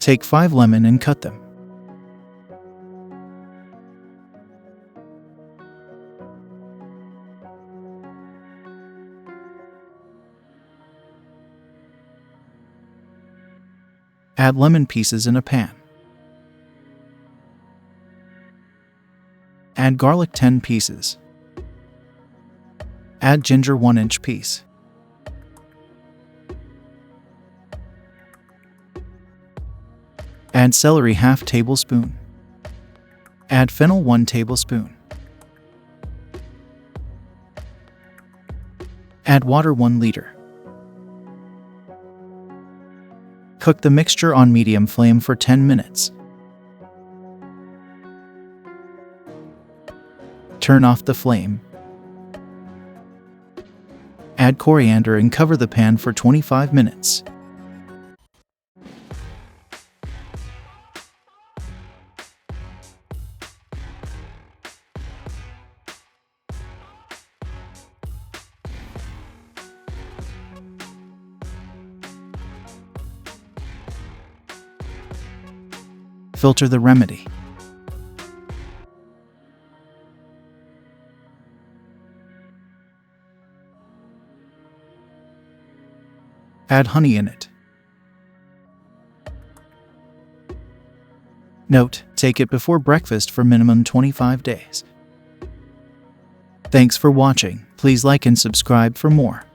Take 5 lemon and cut them. Add lemon pieces in a pan. Add garlic 10 pieces. Add ginger 1-inch piece. Add celery ½ tablespoon. Add fennel 1 tablespoon. Add water 1 liter. Cook the mixture on medium flame for 10 minutes. Turn off the flame. Add coriander and cover the pan for 25 minutes. Filter the remedy. Add honey in it. Note: take it before breakfast for minimum 25 days. Thanks for watching. Please like and subscribe for more.